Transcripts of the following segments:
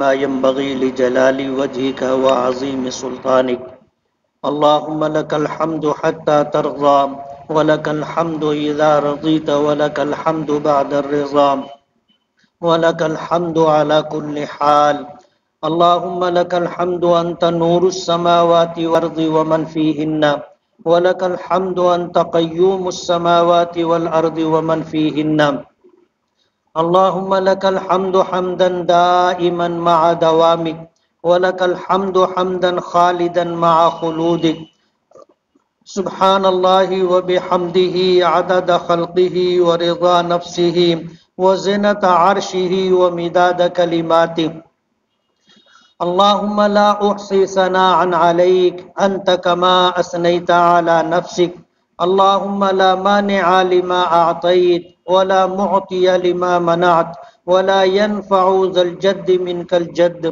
كما ينبغي لجلال وجهك وعظيم سلطانك. اللهم لك الحمد حتى ترضى، ولك الحمد إذا رضيت، ولك الحمد بعد الرضا، ولك الحمد على كل حال. اللهم لك الحمد أنت نور السماوات والأرض ومن فيهن، ولك الحمد أنت قيوم السماوات والأرض ومن فيهن. اللهم لك الحمد حمدا دائما مع دوامك، ولك الحمد حمدا خالدا مع خلودك. سبحان الله وبحمده عدد خلقه ورضا نفسه وزنة عرشه ومداد كلماته. اللهم لا أحصي ثناء عليك أنت كما أثنيت على نفسك. اللهم لا مانع لما أعطيت ولا معطي لما منعت ولا ينفع ذا الجد منك الجد.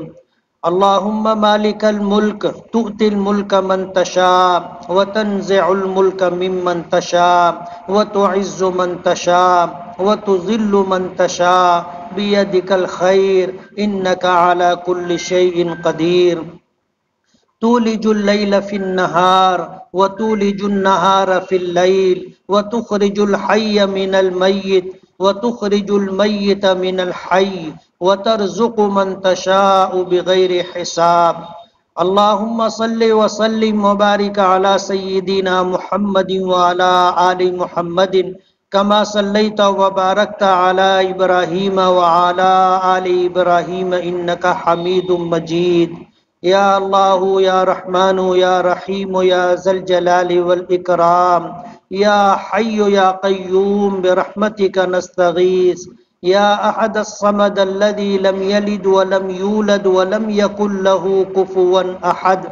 اللهم مالك الملك تؤتي الملك من تشاء وتنزع الملك ممن تشاء وتعز من تشاء وتذل من تشاء بيدك الخير إنك على كل شيء قدير. تولج الليل في النهار وتولج النهار في الليل وتخرج الحي من الميت وتخرج الميت من الحي وترزق من تشاء بغير حساب. اللهم صل وسلم وبارك على سيدنا محمد وعلى آل محمد كما صليت وباركت على إبراهيم وعلى آل إبراهيم إنك حميد مجيد. یا اللہ یا رحمان یا رحیم یا ذا الجلال والإکرام، یا حی یا قیوم برحمتک نستغیث، یا احد الصمد الذي لم يلد ولم يولد ولم يكن له كفوا احد.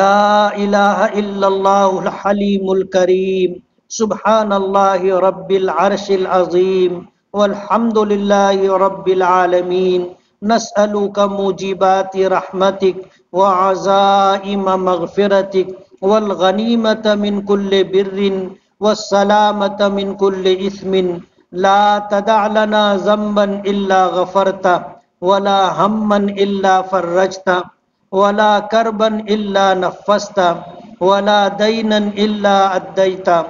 لا الہ الا اللہ الحلیم الکریم، سبحان اللہ رب العرش العظیم، والحمد للہ رب العالمین. نسألك موجبات رحمتك وعزائم مغفرتك والغنيمة من كل بر والسلامة من كل إثم. لا تدع لنا ذنبا إلا غفرته ولا هما إلا فرجته ولا كربا إلا نفسته ولا دينا إلا أديته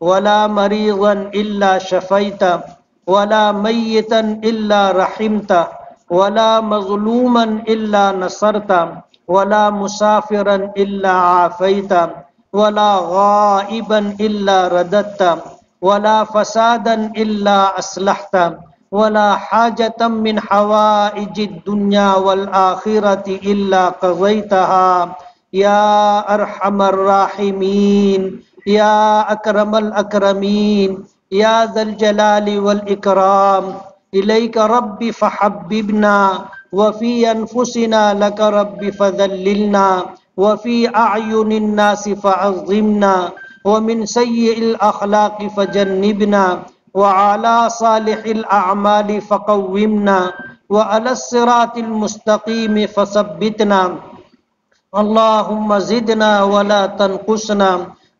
ولا مريضا إلا شفيته ولا ميتا إلا رحمته ولا مظلوما إلا نصرتا ولا مسافرا إلا عافيتا ولا غائبا إلا رددتا ولا فسادا إلا أصلحتا ولا حاجة من حوائج الدنيا والآخرة إلا قضيتها يا أرحم الراحمين يا أكرم الأكرمين يا ذا الجلال والإكرام. إليك رب فحببنا وفي أنفسنا لك رب فذللنا وفي أعين الناس فعظمنا ومن سيء الأخلاق فجنبنا وعلى صالح الأعمال فقومنا وعلى الصراط المستقيم فثبتنا. اللهم زدنا ولا تنقصنا،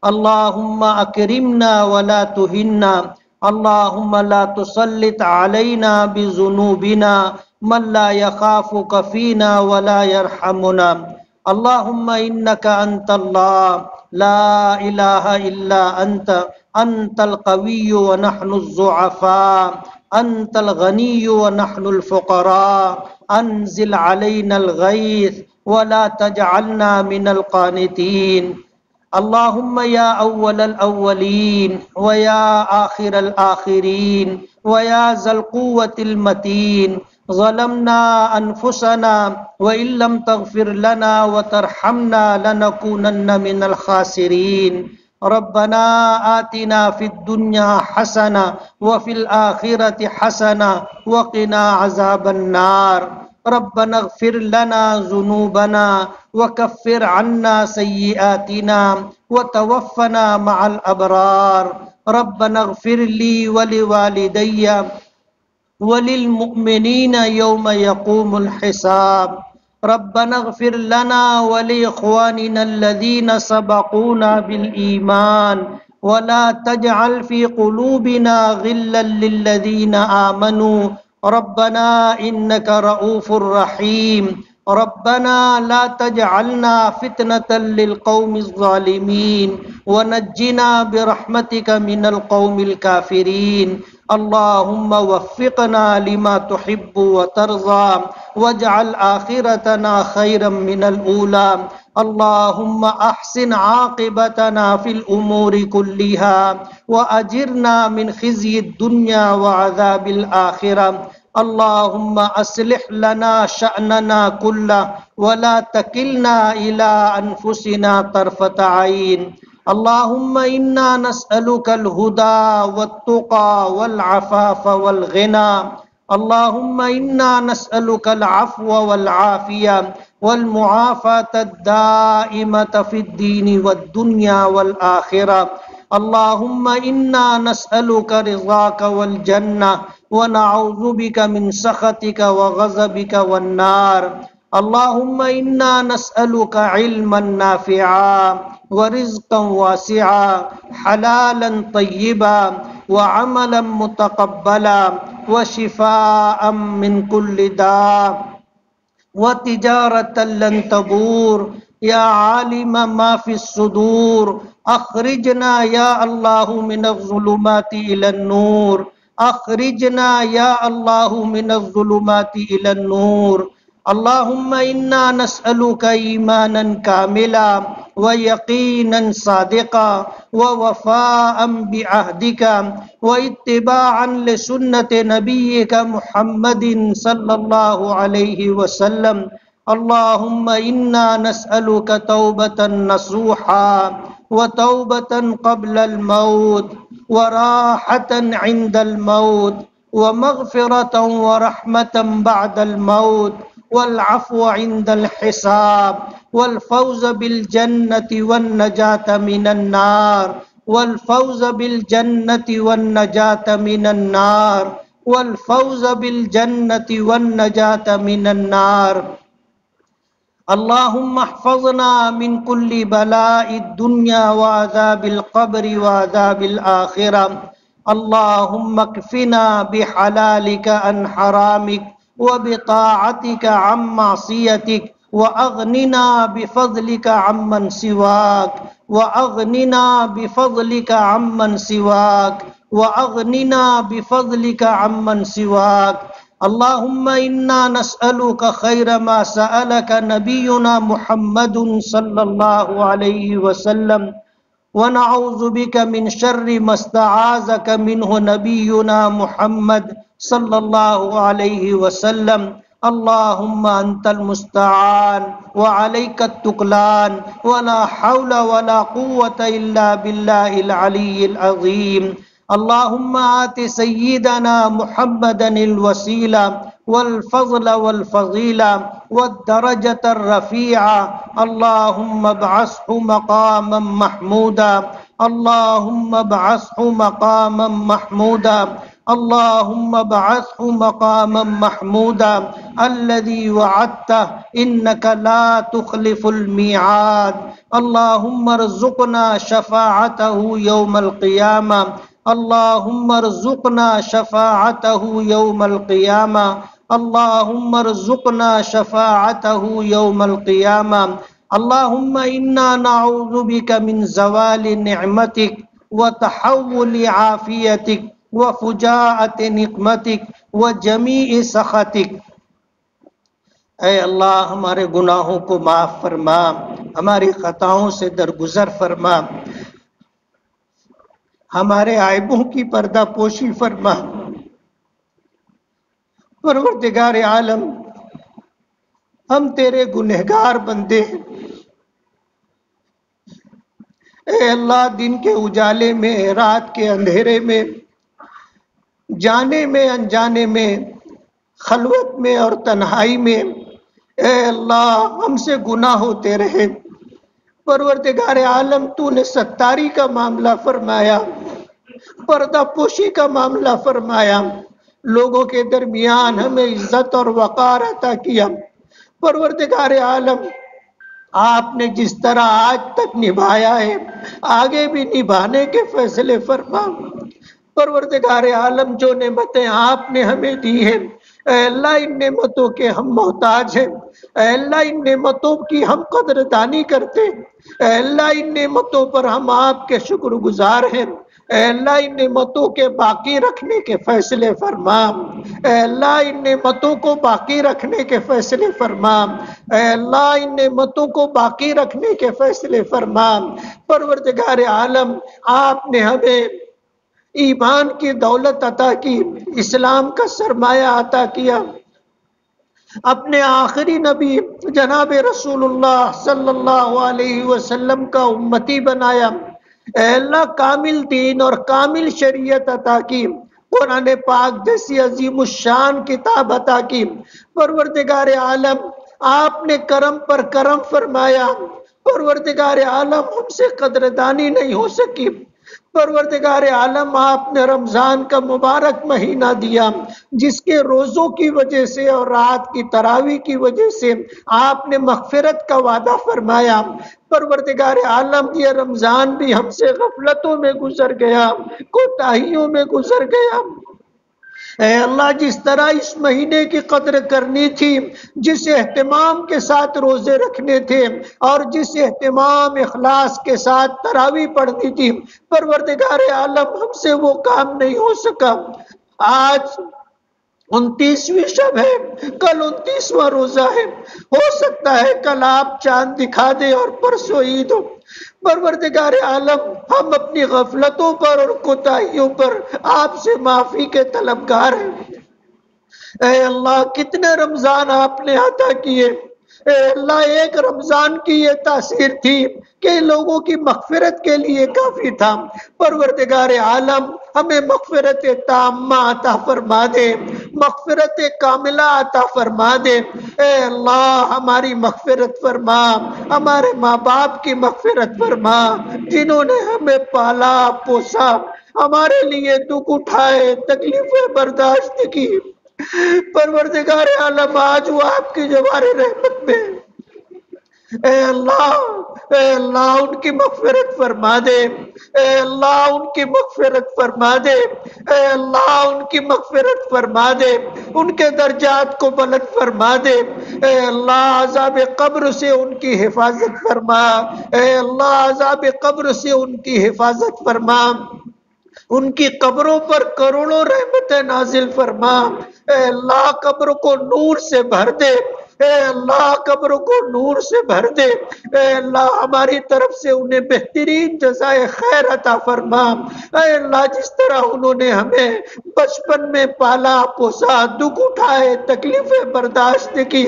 اللهم أكرمنا ولا تهنا، اللهم لا تسلط علينا بذنوبنا من لا يخافك فينا ولا يرحمنا. اللهم إنك أنت الله لا إله إلا أنت، أنت القوي ونحن الضعفاء، أنت الغني ونحن الفقراء. أنزل علينا الغيث ولا تجعلنا من القانتين. اللهم يا أول الأولين ويا آخر الآخرين ويا ذا القوة المتين، ظلمنا أنفسنا وإن لم تغفر لنا وترحمنا لنكونن من الخاسرين. ربنا آتنا في الدنيا حسنة وفي الآخرة حسنة وقنا عذاب النار. ربنا اغفر لنا ذنوبنا وكفر عنا سيئاتنا وتوفنا مع الأبرار. ربنا اغفر لي ولوالدي وللمؤمنين يوم يقوم الحساب. ربنا اغفر لنا ولإخواننا الذين سبقونا بالإيمان ولا تجعل في قلوبنا غلا للذين آمنوا ربنا إنك رؤوف رحيم ربنا لا تجعلنا فتنة للقوم الظالمين ونجنا برحمتك من القوم الكافرين اللهم وفقنا لما تحب وترضى واجعل آخرتنا خيرا من الأولى اللهم أحسن عاقبتنا في الأمور كلها وأجرنا من خزي الدنيا وعذاب الآخرة اللهم أصلح لنا شأننا كله ولا تكلنا إلى أنفسنا طرفة عين اللهم إنا نسألك الهدى والتقى والعفاف والغنى اللهم إنا نسألك العفو والعافية والمعافاة الدائمة في الدين والدنيا والآخرة اللهم إنا نسألك رضاك والجنة ونعوذ بك من سخطك وغضبك والنار اللهم إنا نسألك علما نافعا ورزقا واسعا حلالا طيبا وعملا متقبلا وشفاء من كل داء وتجارة لن تبور يا عالم ما في الصدور أخرجنا يا الله من الظلمات إلى النور أخرجنا يا الله من الظلمات إلى النور اللهم إنا نسألك إيمانا كاملا ويقينا صادقا ووفاء بعهدك واتباعا لسنة نبيك محمد صلى الله عليه وسلم اللهم إنا نسألك توبة نصوحا وتوبة قبل الموت وراحة عند الموت ومغفرة ورحمة بعد الموت والعفو عند الحساب والفوز بالجنة والنجاة من النار والفوز بالجنة والنجاة من النار والفوز بالجنة والنجاة من النار اللهم احفظنا من كل بلاء الدنيا وعذاب القبر وعذاب الآخرة اللهم اكفنا بحلالك عن حرامك وبطاعتك عن معصيتك وأغننا بفضلك عمن سواك وأغننا بفضلك عمن سواك وأغننا بفضلك عمن سواك اللهم إنا نسألك خير ما سألك نبينا محمد صلى الله عليه وسلم ونعوذ بك من شر ما استعاذك منه نبينا محمد صلى الله عليه وسلم اللهم أنت المستعان وعليك التكلان ولا حول ولا قوة إلا بالله العلي العظيم اللهم آت سيدنا محمدا الوسيلة والفضل والفضيلة والدرجة الرفيعة اللهم ابعثه مقاما محمودا اللهم ابعثه مقاما محمودا اللهم ابعثه مقاما محمودا الذي وعدته إنك لا تخلف الميعاد اللهم ارزقنا شفاعته يوم القيامة اللهم ارزقنا شفاعته يوم القيامة اللهم ارزقنا شفاعته يوم القيامة اللهم إنا نعوذ بك من زوال نعمتك وتحول عافيتك وفجاءة نقمتك وجميع سخطك اے اللہ ہمارے گناہوں کو معاف فرما ہماری خطاؤں سے درگزر فرما ہمارے عیبوں کی پردہ پوشی فرما پروردگار عالم ہم تیرے گنہگار بندے ہیں اے اللہ دن کے اجالے میں رات کے اندھیرے میں جانے میں انجانے میں خلوت میں اور تنہائی میں اے اللہ ہم سے گناہ ہوتے رہے پروردگار عالم تو نے ستاری کا معاملہ فرمایا پردہ پوشی کا معاملہ فرمایا لوگوں کے درمیان ہمیں عزت اور وقار عطا کیا پروردگار عالم آپ نے جس طرح آج تک نبھایا ہے آگے بھی نبھانے کے فیصلے فرما پروردگار عالم جو نعمتیں آپ نے ہمیں دی ہیں، اے اللہ ان نعمتوں کے ہم محتاج ہیں، اے اللہ ان نعمتوں کی ہم قدردانی کرتے ہیں، اے اللہ ان نعمتوں پر ہم آپ کے شکر گزار ہیں، اے اللہ ان نعمتوں کے باقی رکھنے کے فیصلے فرما، اے اللہ ان نعمتوں کو باقی رکھنے کے فیصلے فرما، اے اللہ ان نعمتوں کو باقی رکھنے کے فیصلے فرما۔ پروردگار عالم آپ نے ہمیں ایمان کی دولت عطا کی، اسلام کا سرمایہ عطا کیا، اپنے آخری نبی جناب رسول اللہ صلی اللہ علیہ وسلم کا امتی بنایا، اے اللہ کامل دین اور کامل شریعت عطا کی، قرآن پاک جیسی عظیم الشان کتاب عطا کی۔ پروردگار عالم آپ نے کرم پر کرم فرمایا، پروردگار عالم ہم سے قدردانی نہیں ہو سکی۔ پروردگار عالم آپ نے رمضان کا مبارک مہینہ دیا، جس کے روزوں کی وجہ سے اور رات کی تراویح کی وجہ سے آپ نے مغفرت کا وعدہ فرمایا۔ پروردگار عالم یہ رمضان بھی ہم سے غفلتوں میں گزر گیا، کوتاہیوں میں گزر گیا۔ اے اللہ جس طرح اس مہینے کی قدر کرنی تھی، جس اہتمام کے ساتھ روزے رکھنے تھے اور جس اہتمام اخلاص کے ساتھ تراویح پڑھنی تھی، پروردگار عالم ہم سے وہ کام نہیں ہو سکا۔ آج 29ویں شب ہے، کل 29واں روزہ ہے، ہو سکتا ہے کل آپ چاند دکھا دے اور پرسوں عید ہو۔ پروردگار عالم ہم اپنی غفلتوں پر اور کوتاہیوں پر آپ سے معافی کے طلبگار ہیں۔ اے اللہ کتنے رمضان آپ نے عطا کیے، اے اللہ ایک رمضان کی یہ تاثیر تھی کہ لوگوں کی مغفرت کے لیے کافی تھا۔ پروردگار عالم ہمیں مغفرت تامہ عطا فرما دے، مغفرت کاملہ عطا فرما دے۔ اے اللہ ہماری مغفرت فرما، ہمارے ماں باپ کی مغفرت فرما، جنہوں نے ہمیں پالا پوسا، ہمارے لیے دکھ اٹھائے، تکلیفیں برداشت کی۔ پروردگار عالم آج وہ آپ کی جوار رحمت میں، اے اللہ ان کی مغفرت فرما دے، اے اللہ ان کی مغفرت فرما دے، اے اللہ ان کی مغفرت فرما دے، ان کے درجات کو بلند فرما دے، اے اللہ عذاب قبر سے ان کی حفاظت فرما، اے اللہ عذاب قبر سے ان کی حفاظت فرما، ان کی قبروں پر کروڑوں رحمتیں نازل فرما، اے اللہ قبر کو نور سے بھر دے، اے اللہ قبر کو نور سے بھر دے، اے اللہ ہماری طرف سے انہیں بہترین جزائے خیر عطا فرما۔ اے اللہ جس طرح انہوں نے ہمیں بچپن میں پالا پوسا، دکھ اٹھائے، تکلیفیں برداشت کی،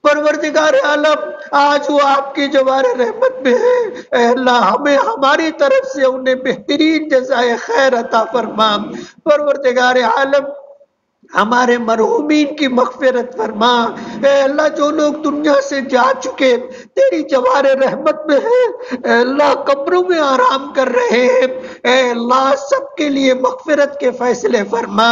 پروردگار عالم آج وہ آپ کی جوار رحمت میں ہے، اے اللہ ہمیں ہماری طرف سے انہیں بہترین جزائے خیر عطا فرما۔ پروردگار عالم ہمارے مرحومین کی مغفرت فرما، اے اللہ جو لوگ دنیا سے جا چکے تیری جوار رحمت میں ہے، اے اللہ قبروں میں آرام کر رہے ہیں، اے اللہ سب کے لیے مغفرت کے فیصلے فرما،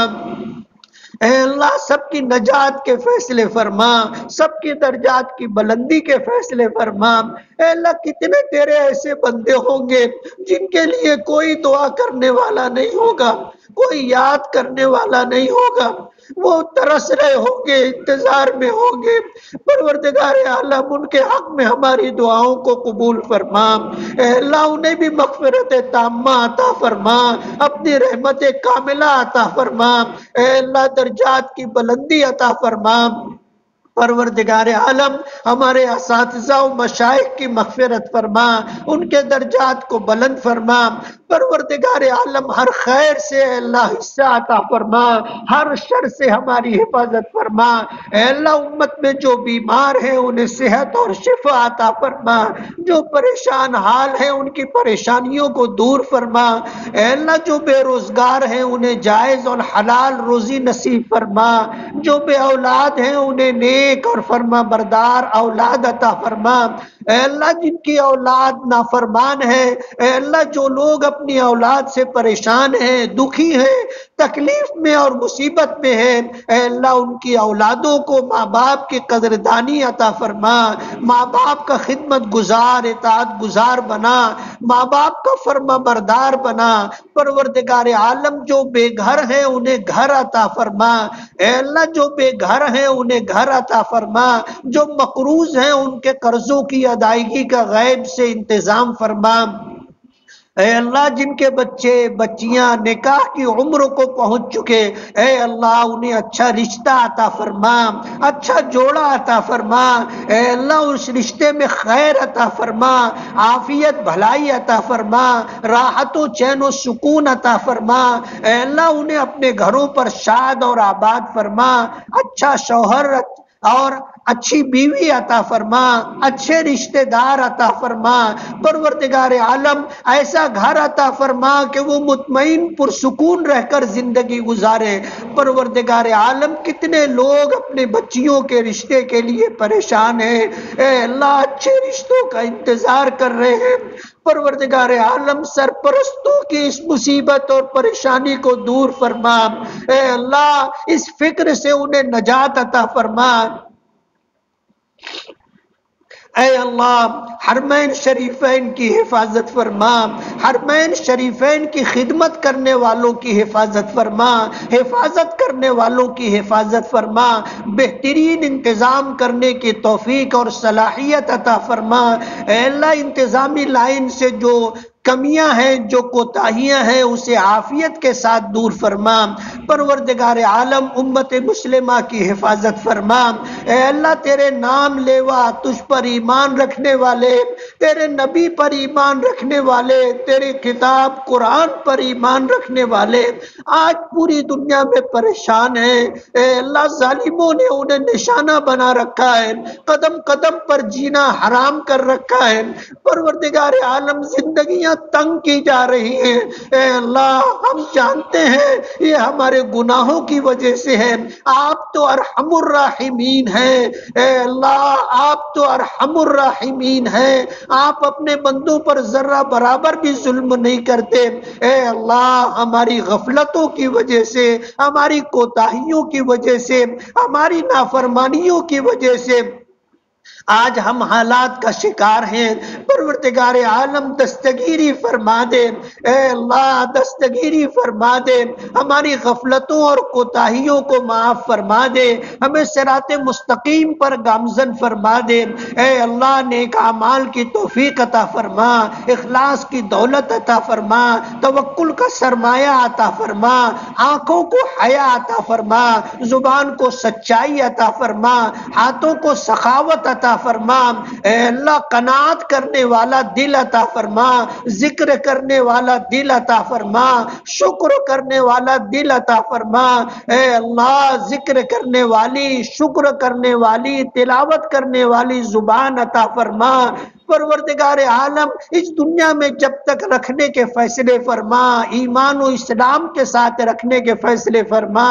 اے اللہ سب کی نجات کے فیصلے فرما، سب کی درجات کی بلندی کے فیصلے فرما۔ اے اللہ کتنے تیرے ایسے بندے ہوں گے جن کے لیے کوئی دعا کرنے والا نہیں ہوگا، کوئی یاد کرنے والا نہیں ہوگا، وہ ترس رہے ہوں گے، انتظار میں ہوں گے۔ پروردگار عالم ان کے حق میں ہماری دعاؤں کو قبول فرما، اے اللہ انہیں بھی مغفرت تامہ عطا فرما، اپنی رحمت کاملہ عطا فرما، اے اللہ درجات کی بلندی عطا فرما۔ پروردگار عالم ہمارے اساتذہ و مشائخ کی مغفرت فرما، ان کے درجات کو بلند فرما۔ پروردگار عالم ہر خیر سے اے اللہ حصہ عطا فرما، ہر شر سے ہماری حفاظت فرما۔ اے اللہ امت میں جو بیمار ہیں انہیں صحت اور شفا عطا فرما، جو پریشان حال ہیں ان کی پریشانیوں کو دور فرما۔ اے اللہ جو بے روزگار ہیں انہیں جائز اور حلال روزی نصیب فرما، جو بے اولاد ہیں انہیں نیک اور فرما بردار اولاد عطا فرما۔ اے اللہ جن کی اولاد نافرمان ہے، اے اللہ جو لوگ اپنی اولاد سے پریشان ہیں، دکھی ہیں، تکلیف میں اور مصیبت میں ہیں، اے اللہ ان کی اولادوں کو ماں باپ کی قدردانی عطا فرما، ماں باپ کا خدمت گزار اطاعت گزار بنا، ماں باپ کا فرما بردار بنا۔ پروردگار عالم جو بے گھر ہیں انہیں گھر عطا فرما، اے اللہ جو بے گھر ہیں انہیں گھر عطا فرما، جو مقروض ہیں ان کے قرضوں کی ادائیگی کا غیب سے انتظام فرما۔ اے اللہ جن کے بچے بچیاں نکاح کی عمر کو پہنچ چکے، اے اللہ انہیں اچھا رشتہ عطا فرما، اچھا جوڑا عطا فرما، اے اللہ اس رشتے میں خیر عطا فرما، عافیت بھلائی عطا فرما، راحت و چین و سکون عطا فرما، اے اللہ انہیں اپنے گھروں پر شاد اور آباد فرما، اچھا شوہر اور اچھی بیوی عطا فرما، اچھے رشتہ دار عطا فرما۔ پروردگار عالم ایسا گھر عطا فرما کہ وہ مطمئن پرسکون رہ کر زندگی گزارے۔ پروردگار عالم کتنے لوگ اپنے بچیوں کے رشتے کے لیے پریشان ہیں، اے اللہ اچھے رشتوں کا انتظار کر رہے ہیں۔ پروردگار عالم سرپرستوں کی اس مصیبت اور پریشانی کو دور فرما، اے اللہ اس فکر سے انہیں نجات عطا فرما۔ اے اللہ حرمین شریفین کی حفاظت فرما، حرمین شریفین کی خدمت کرنے والوں کی حفاظت فرما، حفاظت کرنے والوں کی حفاظت فرما، بہترین انتظام کرنے کی توفیق اور صلاحیت عطا فرما۔ اے اللہ انتظامی لائن سے جو کمیاں ہیں جو کوتاہیاں ہیں اسے عافیت کے ساتھ دور فرما۔ پروردگار عالم امت مسلمہ کی حفاظت فرما۔ اے اللہ تیرے نام لیوا تجھ پر ایمان رکھنے والے، تیرے نبی پر ایمان رکھنے والے، تیری کتاب قرآن پر ایمان رکھنے والے آج پوری دنیا میں پریشان ہیں۔ اے اللہ ظالموں نے انہیں نشانہ بنا رکھا ہے، قدم قدم پر جینا حرام کر رکھا ہے۔ پروردگار عالم زندگیاں تنگ کی جا رہی ہیں، اے اللہ ہم جانتے ہیں یہ ہمارے گناہوں کی وجہ سے ہے، آپ تو ارحم الراحمین ہیں، اے اللہ آپ تو ارحم الراحمین ہیں، آپ اپنے بندوں پر ذرہ برابر بھی ظلم نہیں کرتے۔ اے اللہ ہماری غفلتوں کی وجہ سے، ہماری کوتاہیوں کی وجہ سے، ہماری نافرمانیوں کی وجہ سے آج ہم حالات کا شکار ہیں۔ پروردگار عالم دستگیری فرما دے، اے اللہ دستگیری فرما دے، ہماری غفلتوں اور کوتاہیوں کو معاف فرما دے، ہمیں صراط مستقیم پر گامزن فرما دے۔ اے اللہ نیک اعمال کی توفیق عطا فرما، اخلاص کی دولت عطا فرما، توکل کا سرمایہ عطا فرما، آنکھوں کو حیا عطا فرما، زبان کو سچائی عطا فرما، ہاتھوں کو سخاوت عطا فرما۔ اے اللہ قناعت کرنے والا دل عطا فرما، ذکر کرنے والا دل عطا فرما، شکر کرنے والا دل عطا فرما۔ اے اللہ ذکر کرنے والی، شکر کرنے والی، تلاوت کرنے والی زبان عطا فرما۔ پروردگار عالم اس دنیا میں جب تک رکھنے کے فیصلے فرما، ایمان و اسلام کے ساتھ رکھنے کے فیصلے فرما،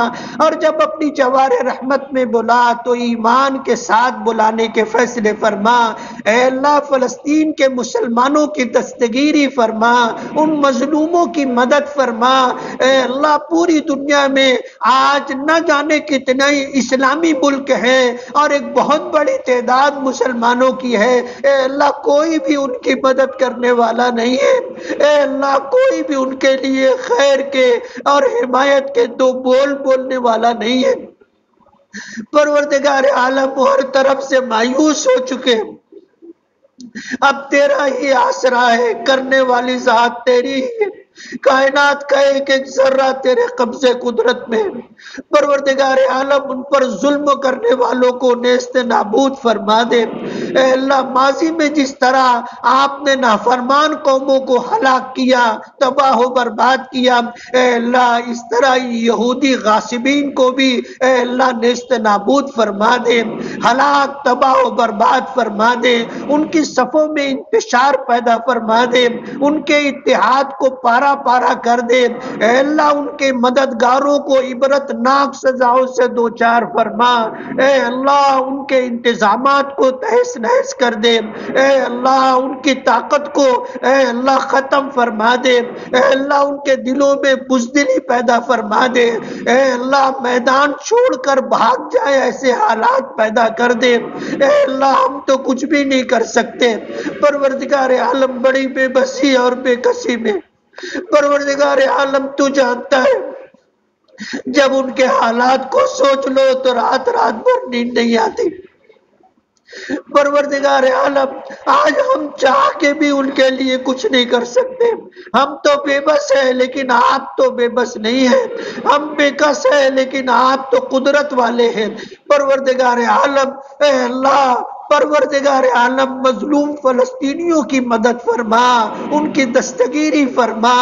اور جب اپنی جوار رحمت میں بلا تو ایمان کے ساتھ بلانے کے فیصلے فرما۔ اے اللہ فلسطین کے مسلمانوں کی دستگیری فرما، ان مظلوموں کی مدد فرما۔ اے اللہ پوری دنیا میں آج نہ جانے کتنے اسلامی ملک ہیں اور ایک بہت بڑی تعداد مسلمانوں کی ہے، اے اللہ کوئی بھی ان کی مدد کرنے والا نہیں ہے، اے اللہ کوئی بھی ان کے لیے خیر کے اور حمایت کے دو بول بولنے والا نہیں ہے۔ پروردگار عالم ہر طرف سے مایوس ہو چکے، اب تیرا ہی آسرا ہے، کرنے والی ذات تیری ہی ہے، کائنات کا ایک ایک ذرہ تیرے قبضے قدرت میں۔ پروردگار عالم ان پر ظلم کرنے والوں کو نیست نابود فرما دے۔ اے اللہ ماضی میں جس طرح آپ نے نافرمان قوموں کو ہلاک کیا، تباہ و برباد کیا، اے اللہ اس طرح یہودی غاصبین کو بھی اے اللہ نیست نابود فرما دے۔ ہلاک تباہ و برباد فرما دے، ان کی صفوں میں انتشار پیدا فرما دے، ان کے اتحاد کو پارا پارا کر دے، اے اللہ ان کے مددگاروں کو عبرتناک سزاؤں سے دوچار فرما، اے اللہ ان کے انتظامات کو تہس نہس کر دے، اے اللہ ان کی طاقت کو اے اللہ ختم فرما دے، اے اللہ ان کے دلوں میں بزدلی پیدا فرما دے، اے اللہ میدان چھوڑ کر بھاگ جائے ایسے حالات پیدا کر دے، اے اللہ ہم تو کچھ بھی نہیں کر سکتے، پروردگار عالم بڑی بے بسی اور بے کسی میں، پروردگار عالم تو جانتا ہے، جب ان کے حالات کو سوچ لو تو رات رات بھر نیند نہیں آتی، پروردگار عالم آج ہم چاہ کے بھی ان کے لیے کچھ نہیں کر سکتے، ہم تو بے بس ہیں لیکن آپ تو بے بس نہیں ہیں، ہم بے کس ہیں لیکن آپ تو قدرت والے ہیں، پروردگار عالم اے اللہ پروردگار عالم مظلوم فلسطینیوں کی مدد فرما، ان کی دستگیری فرما،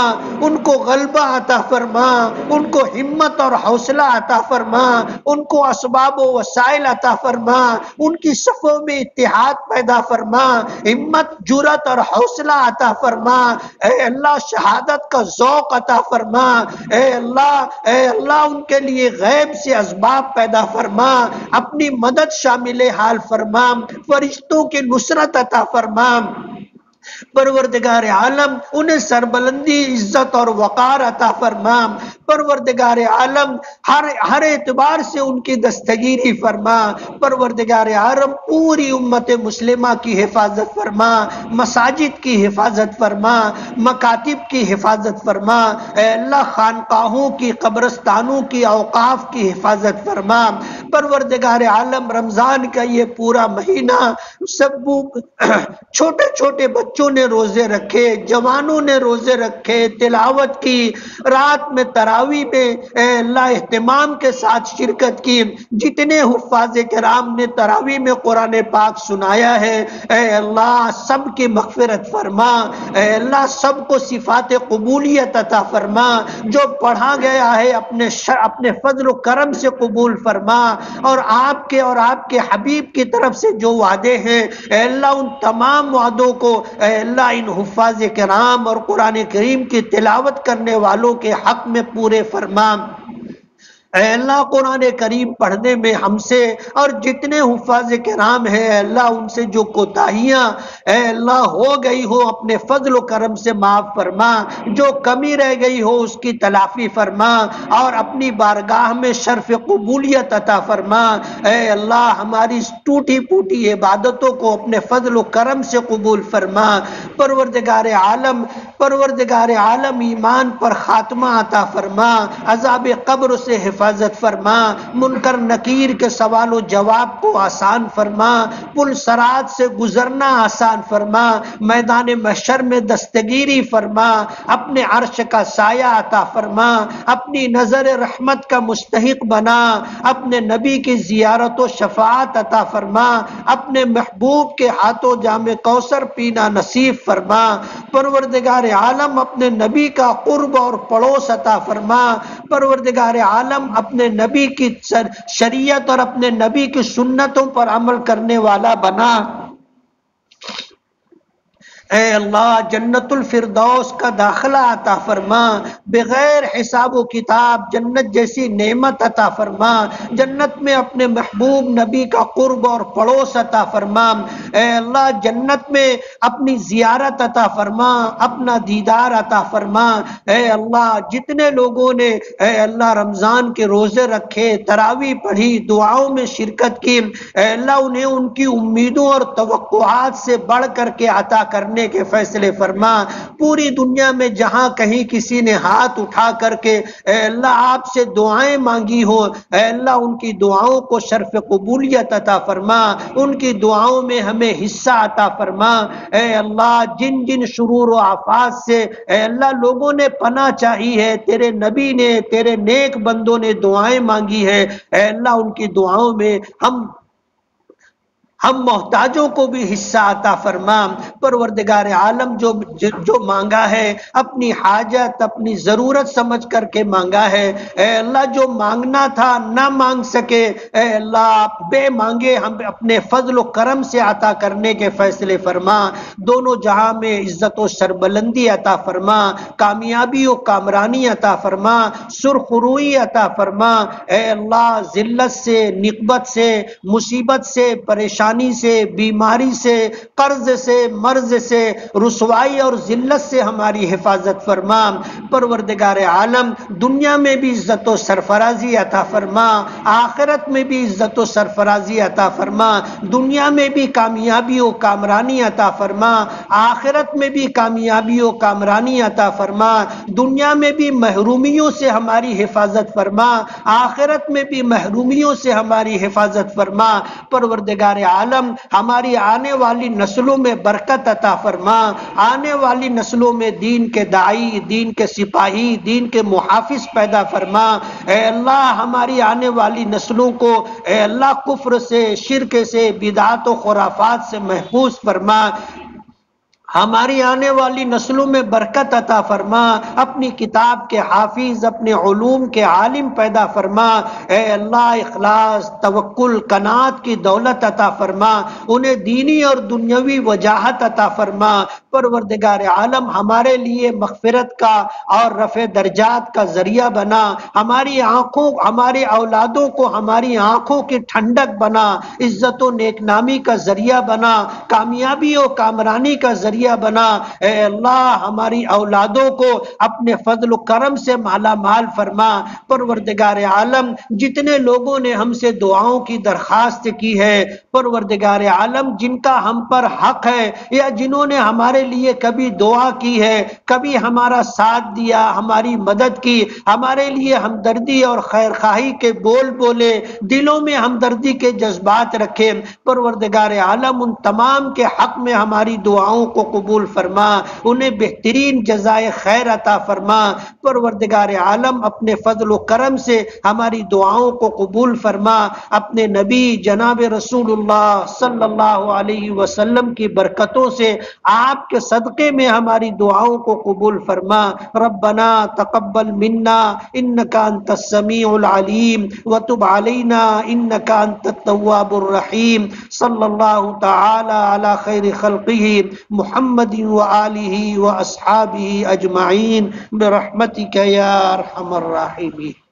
ان کو غلبہ عطا فرما، ان کو ہمت اور حوصلہ عطا فرما، ان کو اسباب و وسائل عطا فرما، ان کی صفوں میں اتحاد پیدا فرما، ہمت جرأت اور حوصلہ عطا فرما، اے اللہ شہادت کا ذوق عطا فرما، اے اللہ ان کے لیے غیب سے اسباب پیدا فرما، اپنی مدد شامل حال فرما، فرشتوں کی نصرت عطا فرما، پروردگار عالم انہیں سربلندی عزت اور وقار عطا فرما، پروردگار عالم ہر اعتبار سے ان کی دستگیری فرما، پروردگار عالم پوری امت مسلمہ کی حفاظت فرما، مساجد کی حفاظت فرما، مکاتب کی حفاظت فرما، اے اللہ خانقاہوں کی قبرستانوں کی اوقاف کی حفاظت فرما، پروردگار عالم رمضان کا یہ پورا مہینہ سب چھوٹے چھوٹے بچوں نے روزے رکھے، جوانوں نے روزے رکھے، تلاوت کی، رات میں تراویح میں اے اللہ اہتمام کے ساتھ شرکت کی، جتنے حفاظ کرام نے تراویح میں قرآن پاک سنایا ہے اے اللہ سب کی مغفرت فرما، اے اللہ سب کو صفات قبولیت عطا فرما، جو پڑھا گیا ہے اپنے فضل و کرم سے قبول فرما، اور آپ کے حبیب کی طرف سے جو وعدے ہیں اے اللہ ان تمام وعدوں کو اے اللہ ان حفاظ کرام اور قرآن کریم کی تلاوت کرنے والوں کے حق میں پورے فرما، اے اللہ قرآن کریم پڑھنے میں ہم سے اور جتنے حفاظ کرام ہیں اے اللہ ان سے جو کوتاہیاں اے اللہ ہو گئی ہو اپنے فضل و کرم سے معاف فرما، جو کمی رہ گئی ہو اس کی تلافی فرما، اور اپنی بارگاہ میں شرف قبولیت عطا فرما، اے اللہ ہماری ٹوٹی پوٹی عبادتوں کو اپنے فضل و کرم سے قبول فرما، پروردگار عالم ایمان پر خاتمہ عطا فرما، عذاب قبر سے حفاظت فرما، منکر نکیر کے سوال و جواب کو آسان فرما، پل صراط سے گزرنا آسان فرما، میدان محشر میں دستگیری فرما، اپنے عرش کا سایہ عطا فرما، اپنی نظر رحمت کا مستحق بنا، اپنے نبی کی زیارت و شفاعت عطا فرما، اپنے محبوب کے ہاتھوں جام کوثر پینا نصیب فرما، پروردگار عالم اپنے نبی کا قرب اور پڑوس عطا فرما، پروردگار عالم اپنے نبی کی شریعت اور اپنے نبی کی سنتوں پر عمل کرنے والا بنا، اے اللہ جنت الفردوس کا داخلہ عطا فرما، بغیر حساب و کتاب جنت جیسی نعمت عطا فرما، جنت میں اپنے محبوب نبی کا قرب اور پڑوس عطا فرما، اے اللہ جنت میں اپنی زیارت عطا فرما، اپنا دیدار عطا فرما، اے اللہ جتنے لوگوں نے اے اللہ رمضان کے روزے رکھے، تراویح پڑھی، دعاؤں میں شرکت کی، اے اللہ انہیں ان کی امیدوں اور توقعات سے بڑھ کر کے عطا کرنے کے فیصلے فرما، پوری دنیا میں جہاں کہیں کسی نے ہاتھ اٹھا کر کے اے اللہ آپ سے دعائیں مانگی ہو اے اللہ ان کی دعاؤں کو شرف قبولیت عطا فرما، ان کی دعاؤں میں ہمیں حصہ عطا فرما، اے اللہ جن جن شرور و آفات سے اے اللہ لوگوں نے پناہ چاہی ہے، تیرے نبی نے تیرے نیک بندوں نے دعائیں مانگی ہے، اے اللہ ان کی دعاؤں میں ہم محتاجوں کو بھی حصہ عطا فرما۔ پروردگار عالم جو مانگا ہے اپنی حاجت اپنی ضرورت سمجھ کر کے مانگا ہے، اے اللہ جو مانگنا تھا نہ مانگ سکے، اے اللہ بے مانگے ہم اپنے فضل و کرم سے عطا کرنے کے فیصلے فرما۔ دونوں جہاں میں عزت و سربلندی عطا فرما، کامیابی و کامرانی عطا فرما، سرخ روئی عطا فرما۔ اے اللہ ذلت سے، نقبت سے، مصیبت سے، پریشانی سے، بیماری سے، قرض سے، مرض سے، رسوائی اور ذلت سے ہماری حفاظت فرما۔ پروردگار عالم دنیا میں بھی عزت و سرفرازی عطا فرما، آخرت میں بھی عزت و سرفرازی عطا فرما، دنیا میں بھی کامیابی و کامرانی عطا فرما، آخرت میں بھی کامیابی و کامرانی عطا فرما، دنیا میں بھی محرومیوں سے ہماری حفاظت فرما، آخرت میں بھی محرومیوں سے ہماری حفاظت فرما۔ پروردگار عالم ہماری آنے والی نسلوں میں برکت عطا فرما، آنے والی نسلوں میں دین کے داعی، دین کے سپاہی، دین کے محافظ پیدا فرما۔ اے اللہ ہماری آنے والی نسلوں کو اے اللہ کفر سے، شرک سے، بدعات و خرافات سے محفوظ فرما، ہماری آنے والی نسلوں میں برکت عطا فرما، اپنی کتاب کے حافظ، اپنے علوم کے عالم پیدا فرما۔ اے اللہ اخلاص، توکل، قناعت کی دولت عطا فرما، انہیں دینی اور دنیاوی وجاہت عطا فرما۔ پروردگار عالم ہمارے لیے مغفرت کا اور رفع درجات کا ذریعہ بنا، ہماری آنکھوں، ہماری اولادوں کو ہماری آنکھوں کی ٹھنڈک بنا، عزت و نیک نامی کا ذریعہ بنا، کامیابی و کامرانی کا ذریعہ بنا۔ اے اللہ ہماری اولادوں کو اپنے فضل و کرم سے مالا مال فرما۔ پروردگار عالم جتنے لوگوں نے ہم سے دعاؤں کی درخواست کی ہے، پروردگار عالم جن کا ہم پر حق ہے یا جنہوں نے ہمارے لیے کبھی دعا کی ہے، کبھی ہمارا ساتھ دیا، ہماری مدد کی، ہمارے لیے ہمدردی اور خیر خواہی کے بول بولے، دلوں میں ہمدردی کے جذبات رکھے، پروردگار عالم ان تمام کے حق میں ہماری دعاؤں کو قبول فرما، انہیں بہترین جزائے خیر عطا فرما۔ پروردگار عالم اپنے فضل و کرم سے ہماری دعاؤں کو قبول فرما، اپنے نبی جناب رسول اللہ صلی اللہ علیہ وسلم کی برکتوں سے، آپ کے صدقے میں ہماری دعاؤں کو قبول فرما۔ ربنا تقبل منا انک انت السمیع العلیم وتب علینا انک انت التواب الرحیم۔ صلی اللہ تعالی علی خیر خلقہ محمد وآلہ واصحابہ اجمعین برحمتک یا ارحم الراحمین۔